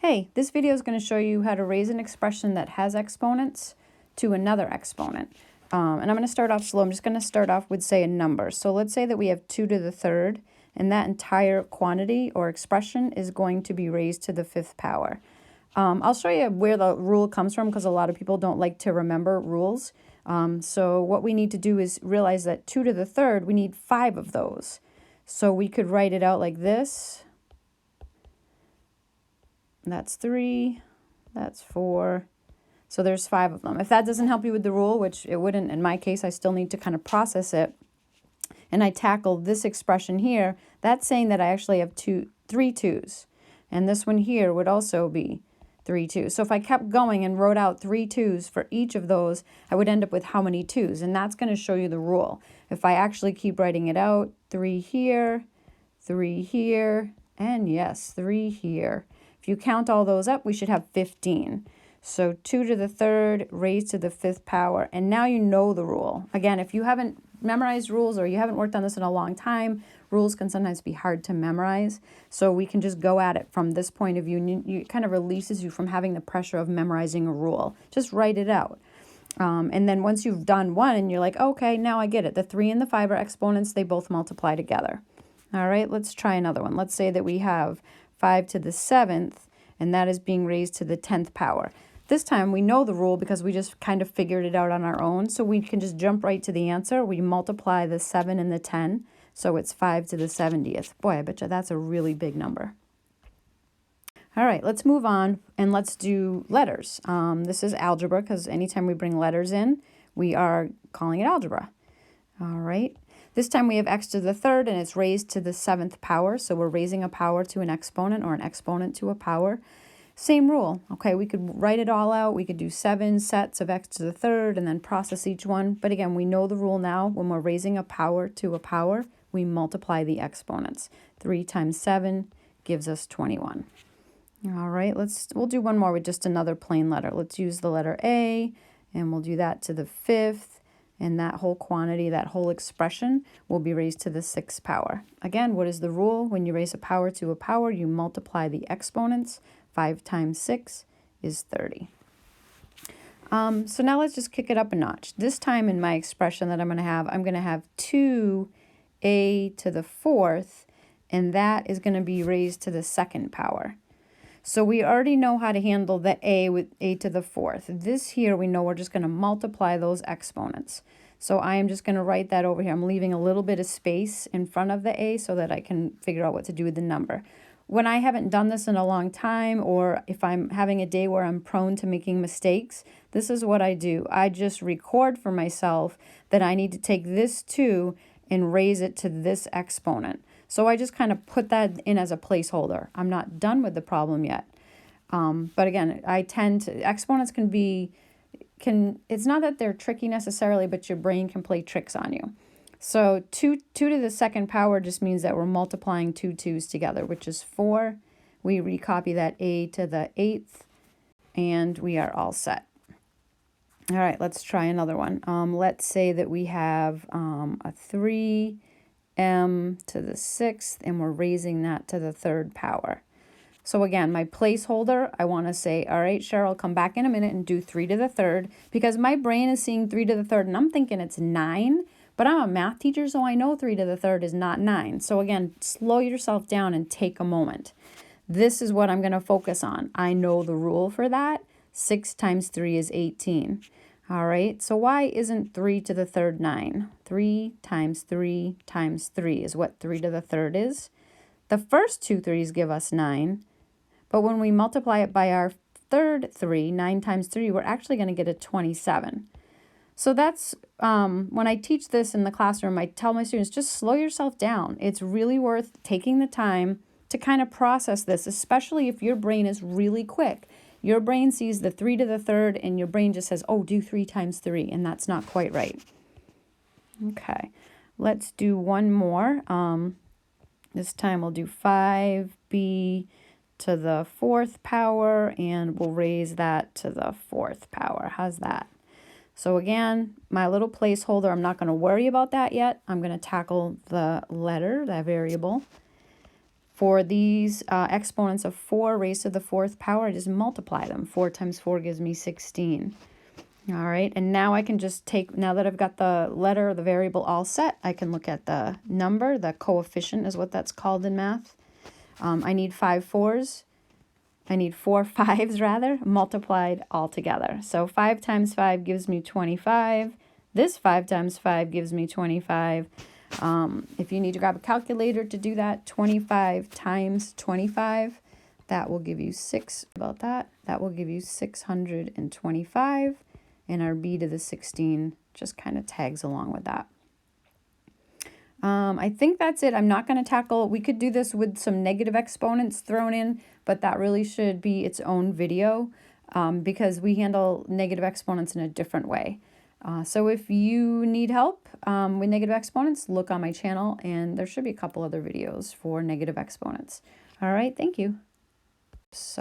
Hey, this video is going to show you how to raise an expression that has exponents to another exponent. And I'm going to start off slow. I'm just going to start off with, say, a number. So let's say that we have 2 to the third, and that entire quantity or expression is going to be raised to the 5th power. I'll show you where the rule comes from because a lot of people don't like to remember rules. So what we need to do is realize that 2 to the third, we need 5 of those. So we could write it out like this. That's 3, that's 4. So there's 5 of them. If that doesn't help you with the rule, which it wouldn't in my case, I still need to kind of process it, and I tackle this expression here, that's saying that I actually have 3 2's. And this one here would also be 3 2's. So if I kept going and wrote out 3 2's for each of those, I would end up with how many 2's? And that's going to show you the rule. If I actually keep writing it out, 3 here, 3 here, and yes, 3 here. If you count all those up, we should have 15. So 2 to the third raised to the 5th power. And now you know the rule. Again, if you haven't memorized rules or you haven't worked on this in a long time, rules can sometimes be hard to memorize. So we can just go at it from this point of view. And it kind of releases you from having the pressure of memorizing a rule. Just write it out. And then once you've done one and you're like, okay, now I get it. The 3 and the 5 are exponents. They both multiply together. All right, let's try another one. Let's say that we have 5 to the 7th, and that is being raised to the 10th power. This time we know the rule because we just kind of figured it out on our own, so we can just jump right to the answer. We multiply the 7 and the 10, so it's 5 to the 70th. Boy, I bet you that's a really big number. All right, let's move on and let's do letters. This is algebra because anytime we bring letters in, we are calling it algebra. All right. This time we have x to the third and it's raised to the 7th power. So we're raising a power to an exponent or an exponent to a power. Same rule. Okay, we could write it all out. We could do 7 sets of x to the third and then process each one. But again, we know the rule now. When we're raising a power to a power, we multiply the exponents. 3 times 7 gives us 21. All right, we'll do one more with just another plain letter. Let's use the letter A, and we'll do that to the 5th. And that whole quantity, that whole expression will be raised to the 6th power. Again, what is the rule? When you raise a power to a power, you multiply the exponents. 5 times 6 is 30. So now let's just kick it up a notch. This time in my expression that I'm going to have 2a to the 4th, and that is going to be raised to the 2nd power. So we already know how to handle the a with a to the 4th. This here, we know we're just going to multiply those exponents. So I am just going to write that over here. I'm leaving a little bit of space in front of the a so that I can figure out what to do with the number. When I haven't done this in a long time, or if I'm having a day where I'm prone to making mistakes, this is what I do. I just record for myself that I need to take this 2 and raise it to this exponent. So I just kind of put that in as a placeholder. I'm not done with the problem yet. But again, exponents it's not that they're tricky necessarily, but your brain can play tricks on you. So 2 to the 2nd power just means that we're multiplying 2 2's together, which is 4. We recopy that a to the 8th, and we are all set. All right, let's try another one. Let's say that we have a 3m to the 6th, and we're raising that to the 3rd power. So again, my placeholder, I want to say, all right, Cheryl, come back in a minute and do 3 to the 3rd, because my brain is seeing 3 to the 3rd, and I'm thinking it's 9, but I'm a math teacher, so I know 3 to the 3rd is not 9. So again, slow yourself down and take a moment. This is what I'm going to focus on. I know the rule for that. 6 times 3 is 18. All right, so why isn't 3 to the 3rd 9? 3 times 3 times 3 is what 3 to the 3rd is. The first 2 3's give us 9, but when we multiply it by our third 3, 9 times 3, we're actually going to get a 27. So that's, when I teach this in the classroom, I tell my students, just slow yourself down. It's really worth taking the time to kind of process this, especially if your brain is really quick. Your brain sees the 3 to the 3rd, and your brain just says, oh, do 3 times 3, and that's not quite right. Okay, let's do one more. This time we'll do 5b to the 4th power, and we'll raise that to the 4th power. How's that? So again, my little placeholder, I'm not going to worry about that yet. I'm going to tackle the letter, that variable. For these exponents of 4 raised to the 4th power, I just multiply them. 4 times 4 gives me 16. All right, and now I can just take, now that I've got the letter, the variable all set, I can look at the number. The coefficient is what that's called in math. I need 5 4s. I need 4 5s rather, multiplied all together. So 5 times 5 gives me 25. This 5 times 5 gives me 25. If you need to grab a calculator to do that, 25 times 25, that will give you that will give you 625. And our b to the 16 just kind of tags along with that. I think that's it. I'm not going to tackle, we could do this with some negative exponents thrown in, but that really should be its own video because we handle negative exponents in a different way. So if you need help with negative exponents, look on my channel and there should be a couple other videos for negative exponents. All right, thank you. So